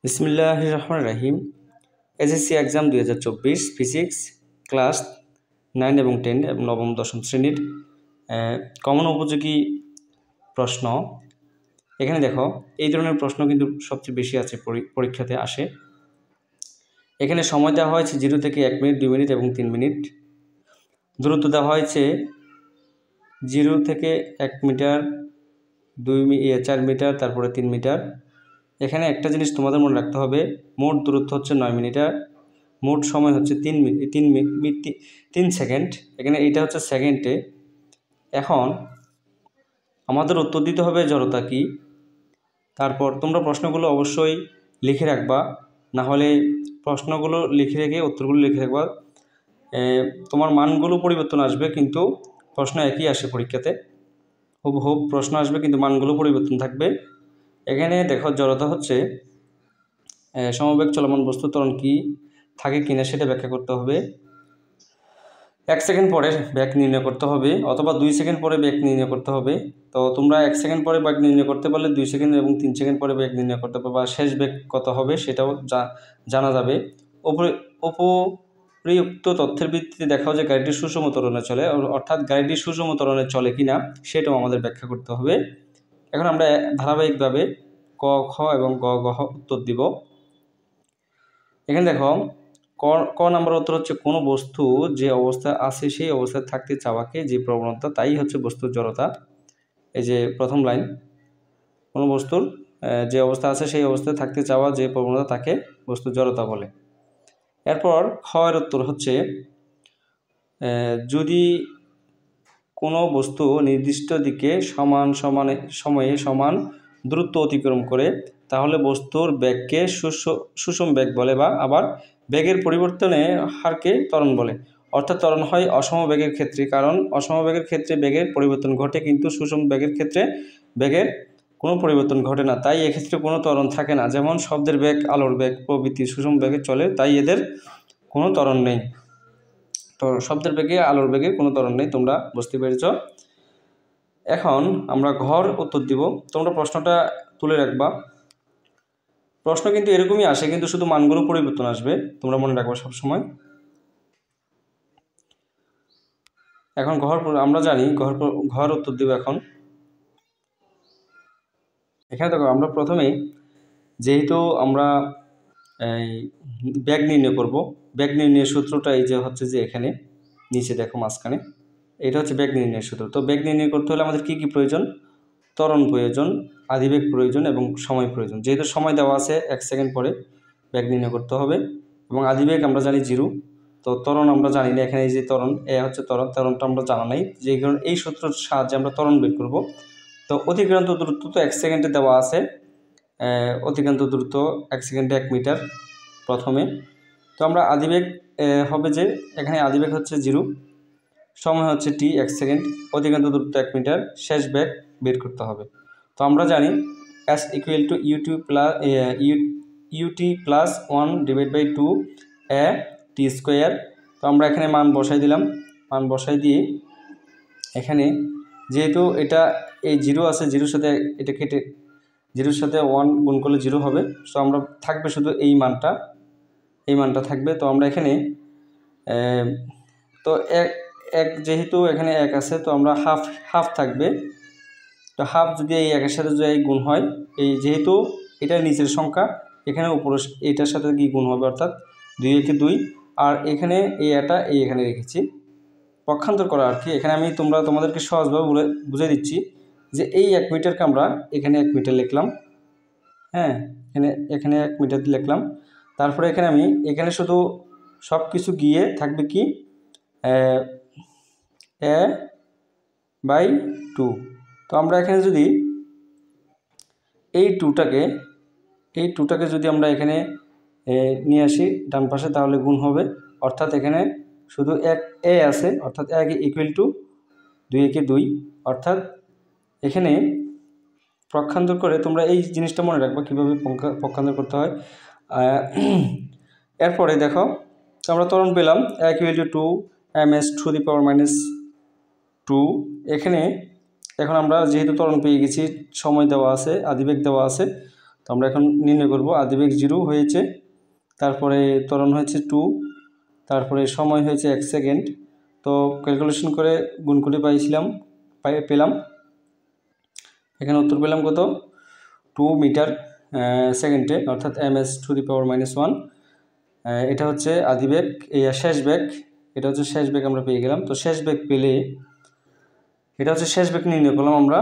বিসমিল্লাহির রহমানির রহিম। SSC exam 2024 physics class 9 এবং 10 এবং নবম দশম শ্রেণীর কমন উপযোগী প্রশ্ন। এখানে দেখো, এই ধরনের প্রশ্ন কিন্তু সবচেয়ে বেশি আছে, পরীক্ষাতে আসে। এখানে সময় দেওয়া হয়েছে 0 থেকে 1 মিনিট, 2 মিনিট এবং 3 মিনিট। দূরত্ব দেওয়া হয়েছে 0 থেকে 1 মিটার, 4 মিটার, তারপরে 3 মিটার। এখানে একটা জিনিস তোমাদের মনে রাখতে হবে, মোট দূরত্ব হচ্ছে 9 মিটার, মোট সময় হচ্ছে 3 সেকেন্ড। এখানে এইটা হচ্ছে সেকেন্ডে। এখন আমাদের উত্তর দিতে হবে জড়তা কি। তারপর তোমরা প্রশ্নগুলো অবশ্যই লিখে রাখবা, না হলে প্রশ্নগুলো লিখে রেখে উত্তরগুলো লিখে রাখবা। তোমার মানগুলো পরিবর্তন আসবে, কিন্তু প্রশ্ন একই আসে পরীক্ষাতে, হুবহুব প্রশ্ন আসবে কিন্তু মানগুলো পরিবর্তন থাকবে। এখানে দেখো, জড়তা হচ্ছে সমবেগ চলমান বস্তু ত্বরণ কি থাকে কিনা সেটা ব্যাখ্যা করতে হবে। 1 সেকেন্ড পরে বেগ নির্ণয় করতে হবে, অথবা 2 সেকেন্ড পরে বেগ নির্ণয় করতে হবে। তো তোমরা 1 সেকেন্ড পরে বেগ নির্ণয় করতে পারলে 2 সেকেন্ড এবং 3 সেকেন্ড পরে বেগ নির্ণয় করতে পারবে, বা শেষ বেগ কত হবে সেটাও জানা যাবে। উপরিউক্ত তথ্যের ভিত্তিতে দেখাও যে গাড়িটি সুষম ত্বরণে চলে, অর্থাৎ গাড়িটি সুষম ত্বরণে চলে কিনা সেটাও আমাদের ব্যাখ্যা করতে হবে। এখন আমরা ধারাবাহিকভাবে ক, খ এবং গ, ঘ উত্তর দিব। এখানে দেখো, ক নাম্বার উত্তর হচ্ছে, কোনো বস্তু যে অবস্থায় আছে সেই অবস্থায় থাকতে চাওয়াকে যে প্রবণতা, তাই হচ্ছে বস্তুর জড়তা। এই যে প্রথম লাইন, কোনো বস্তুর যে অবস্থা আছে সেই অবস্থায় থাকতে চাওয়া যে প্রবণতা, তাকে বস্তুর জড়তা বলে। এরপর খ এর উত্তর হচ্ছে, যদি কোনো বস্তু নির্দিষ্ট দিকে সময়ে সমান দূরত্ব অতিক্রম করে, তাহলে বস্তুর বেগকে সুষম বেগ বলে, বা আবার বেগের পরিবর্তনে হারকে ত্বরণ বলে। অর্থাৎ ত্বরণ হয় অসম বেগের ক্ষেত্রে, কারণ অসম বেগের ক্ষেত্রে বেগের পরিবর্তন ঘটে, কিন্তু সুষম বেগের ক্ষেত্রে বেগের কোনো পরিবর্তন ঘটে না, তাই এক্ষেত্রে কোনো ত্বরণ থাকে না। যেমন শব্দের বেগ, আলোর বেগ প্রভৃতি সুষম বেগে চলে, তাই এদের কোনো ত্বরণ নেই। তো শব্দের বেগে, আলোর বেগে কোনো ত্বরণ নেই, তোমরা বুঝতে পেরেছ। এখন আমরা ঘর উত্তর দিব। তোমরা প্রশ্নটা তুলে রাখবা। প্রশ্ন কিন্তু এরকমই আসে, কিন্তু শুধু মানগুলো পরিবর্তন আসবে, তোমরা মনে রাখবা সবসময়। এখন আমরা জানি ঘর উত্তর দিব। এখন এখানে দেখো, আমরা প্রথমে যেহেতু আমরা বেগ নির্ণয় করব, বেগ নির্ণয়ের সূত্রটা এই যে হচ্ছে যে এখানে নিচে দেখো মাঝখানে, এটা হচ্ছে বেগ নির্ণয়ের সূত্র। তো বেগ নির্ণয় করতে হলে আমাদের কি কি প্রয়োজন? ত্বরণ প্রয়োজন, আদিবেগ প্রয়োজন এবং সময় প্রয়োজন। যেহেতু সময় দেওয়া আছে 1 সেকেন্ড পরে বেগ নির্ণয় করতে হবে, এবং আদিবেগ আমরা জানি 0। তো ত্বরণ আমরা জানি না, এখানে এই যে ত্বরণ, হচ্ছে ত্বরণটা আমরা জানা নাই, যে কারণে এই সূত্রের সাহায্যে আমরা ত্বরণ বের করব। তো অতিক্রান্ত দূরত্ব তো 1 সেকেন্ডে দেওয়া আছে, অতিক্রান্ত দূরত্ব 1 সেকেন্ডে 1 মিটার প্রথমে। তো আমরা আদিবেগ হবে যে, এখানে আদিবেগ হচ্ছে 0, সময় হচ্ছে t 1 সেকেন্ড, অতিক্রান্ত দূরত্ব 1 মিটার, শেষ বেগ বের করতে হবে। তো আমরা জানি s = ut plus 1/2 t²। তো আমরা এখানে মান বসাই দিলাম, মান বসাই দিয়ে এখানে যেহেতু এটা এই 0 আছে, 0-র সাথে এটা কেটে 0-র সাথে 1 গুণ করলে 0 হবে। তো আমরা থাকবে শুধু এই মানটা থাকবে। তো আমরা এখানে তো এক যেহেতু এখানে 1 আছে, তো আমরা হাফ থাকবে। তো হাফ যদি এই 1-এর সাথে যদি গুণ হয়, এই যেহেতু এটা নিচের সংখ্যা, এখানে উপরে এটার সাথে কি গুণ হবে, অর্থাৎ 2 × 2। আর এখানে এখানে রেখেছি পক্ষান্তর করা আর কি। এখানে আমি তোমাদেরকে সহজভাবে বুঝিয়ে দিচ্ছি যে এই 1 মিটারকে আমরা এখানে 1 মিটার লিখলাম, হ্যাঁ, এখানে 1 মিটার লিখলাম। তারপরে এখানে শুধু সব কিছু গিয়ে থাকবে কি a/2। তো আমরা এখানে যদি এই টুটাকে যদি আমরা এখানে নিয়ে আসি ডান পাশে, তাহলে গুণ হবে। অর্থাৎ এখানে শুধু a আছে, অর্থাৎ a = 2 × 2। অর্থাৎ এখানে পক্ষান্তর করে তোমরা এই জিনিসটা মনে রাখবা কীভাবে পক্ষান্তর করতে হয়। এরপরে দেখো, তো আমরা ত্বরণ পেলাম a = 2 ms⁻²। এখানে এখন আমরা যেহেতু ত্বরণ পেয়ে গেছি, সময় দেওয়া আছে, আদিবেগ দেওয়া আছে, তো আমরা এখন নির্ণয় করব। আদিবেগ 0 হয়েছে, তারপরে ত্বরণ হয়েছে 2, তারপরে সময় হয়েছে 1 সেকেন্ড। তো ক্যালকুলেশন করে গুণ করে পেলাম এখানে উত্তর পেলাম কত, 2 মিটার সেকেন্ডে, অর্থাৎ ms⁻⁻1। এটা হচ্ছে আদিবেগ, এই শেষ বেগ, এটা হচ্ছে শেষ বেগ আমরা পেয়ে গেলাম। তো শেষ বেগ পেলে এটা হচ্ছে শেষ বেগ নির্ণয় করলাম, আমরা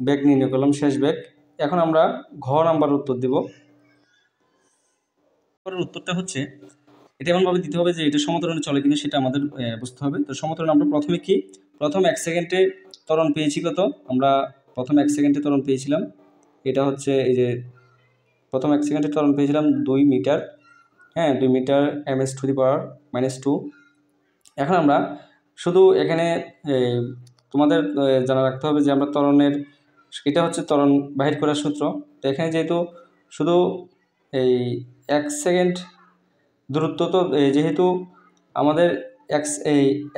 বেগ নির্ণয় করলাম শেষ বেগ। এখন আমরা ঘ নাম্বার উত্তর দেব। উত্তরটা হচ্ছে এটা এমনভাবে দিতে হবে যে এটা সমতরণে চলে কিনা সেটা আমাদের বুঝতে হবে। তো সমতরণ আমরা প্রথমে কি, প্রথম 1 সেকেন্ডে ত্বরণ পেয়েছি কত, আমরা প্রথম 1 সেকেন্ডে ত্বরণ পেয়েছিলাম, এটা হচ্ছে এই যে প্রথম 1 সেকেন্ডে ত্বরণ পেয়েছিলাম 2 মিটার, হ্যাঁ 2 মিটার ms⁻²। এখন আমরা শুধু এখানে তোমাদের জানা রাখতে হবে যে আমরা ত্বরণের, এটা হচ্ছে ত্বরণ বাহির করার সূত্র। তো এখানে যেহেতু শুধু এই 1 সেকেন্ড দূরত্ব, তো যেহেতু আমাদের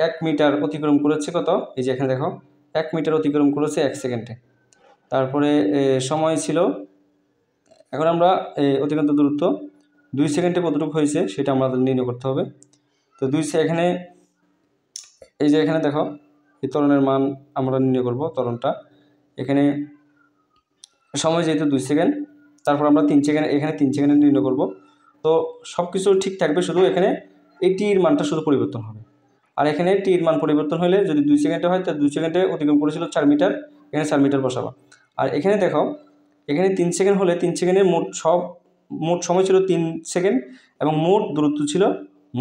1 মিটার অতিক্রম করেছে কত, এই যে এখানে দেখো 1 মিটার অতিক্রম করেছে 1 সেকেন্ডে, তারপরে সময় ছিল, এখন আমরা অতিক্রান্ত দূরত্ব 2 সেকেন্ডে কতটুকু হয়েছে সেটা আমাদের নির্ণয় করতে হবে। তো এখানে এই যে এখানে দেখো এই ত্বরণের মান আমরা নির্ণয় করব, ত্বরণটা এখানে সময় যেহেতু 2 সেকেন্ড, তারপর আমরা 3 সেকেন্ড, এখানে 3 সেকেন্ডে নির্ণয় করব। তো সব কিছু ঠিক থাকবে, শুধু এখানে এই টির মানটা শুধু পরিবর্তন হবে। আর এখানে টির মান পরিবর্তন হলে যদি 2 সেকেন্ডে হয়, তাহলে 2 সেকেন্ডে অতিক্রম করেছিল 4 মিটার, এখানে 4 মিটার বসাবো। আর এখানে দেখো এখানে 3 সেকেন্ড হলে 3 সেকেন্ডের মোট সময় ছিল 3 সেকেন্ড এবং মোট দূরত্ব ছিল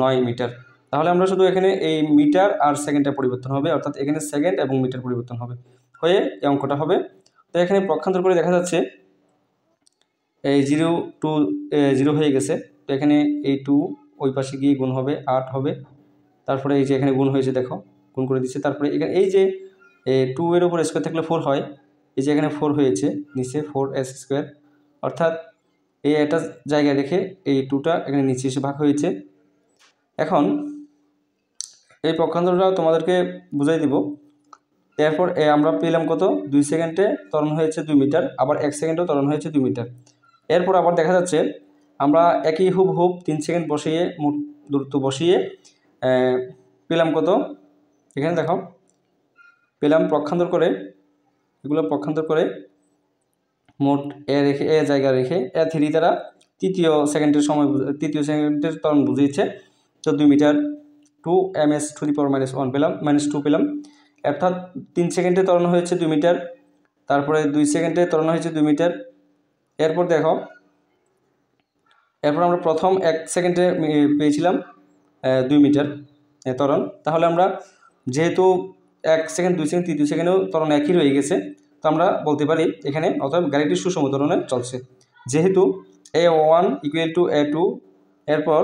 9 মিটার। তাহলে আমরা শুধু এখানে এই মিটার আর সেকেন্ডটা পরিবর্তন হবে, অর্থাৎ এখানে সেকেন্ড এবং মিটার পরিবর্তন হবে, হয়ে এই অঙ্কটা হবে। তো এখানে পক্ষান্তর করে দেখা যাচ্ছে এই 0 টু 0 হয়ে গেছে। তো এখানে এই 2 ওই পাশে গিয়ে গুণ হবে, 8 হবে। তারপরে এই যে এখানে গুণ হয়েছে, দেখো গুণ করে দিচ্ছে। তারপরে এখানে এই যে 2 এর উপর স্কোয়ার থাকলে 4 হয়, এই যে এখানে 4 হয়েছে নিচে 4s², অর্থাৎ এই একটা জায়গায় রেখে এই 2টা এখানে নিচে এসে ভাগ হয়েছে। এখন এই পক্ষান্তরটা তোমাদেরকে বুঝাই দিব। এরপর আমরা পেলাম কত, 2 সেকেন্ডে ত্বরণ হয়েছে 2 মিটার, আবার 1 সেকেন্ডেও ত্বরণ হয়েছে 2 মিটার। এরপর আবার দেখা যাচ্ছে আমরা একই হুবহুব 3 সেকেন্ড বসিয়ে মোট দূরত্ব বসিয়ে পেলাম কত, এখানে দেখো পেলাম পক্ষান্তর করে, এগুলো পক্ষান্তর করে মোট এ জায়গা রেখে A3 দ্বারা তৃতীয় সেকেন্ডের ত্বরণ বুঝিয়েছে 14 মিটার 2 ms⁻⁻1 পেলাম, -2 পেলাম। অর্থাৎ 3 সেকেন্ডে ত্বরণ হয়েছে 2 মিটার, তারপরে 2 সেকেন্ডে ত্বরণ হয়েছে 2 মিটার। এরপর দেখো এরপর আমরা প্রথম 1 সেকেন্ডে পেয়েছিলাম 2 মিটার ত্বরণ। তাহলে আমরা যেহেতু 1 সেকেন্ড 2 সেকেন্ড 3 সেকেন্ডেও ত্বরণ একই রয়ে গেছে, তো আমরা বলতে পারি এখানে অর্থাৎ গাড়িটি সুষম ত্বরণে চলছে। যেহেতু A1 = A2, এরপর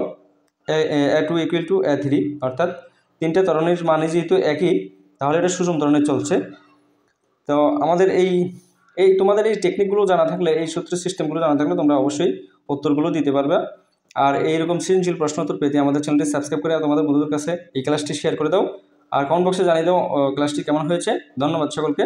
A2 = A3, অর্থাৎ তিনটা ত্বরণের মানে যেহেতু একই, তাহলে এটা সুষম ত্বরণে চলছে। তো আমাদের এই তোমাদের এই টেকনিকগুলো জানা থাকলে, এই সূত্রের সিস্টেমগুলো জানা থাকলে তোমরা অবশ্যই উত্তরগুলো দিতে পারবে। আর এইরকম সৃজনশীল প্রশ্ন উত্তর পেতে আমাদের চ্যানেলটি সাবস্ক্রাইব করে তোমাদের বন্ধুদের কাছে এই ক্লাসটি শেয়ার করে দাও, আর কমেন্ট বক্সে জানিয়ে দাও ক্লাসটি কেমন হয়েছে। ধন্যবাদ সকলকে।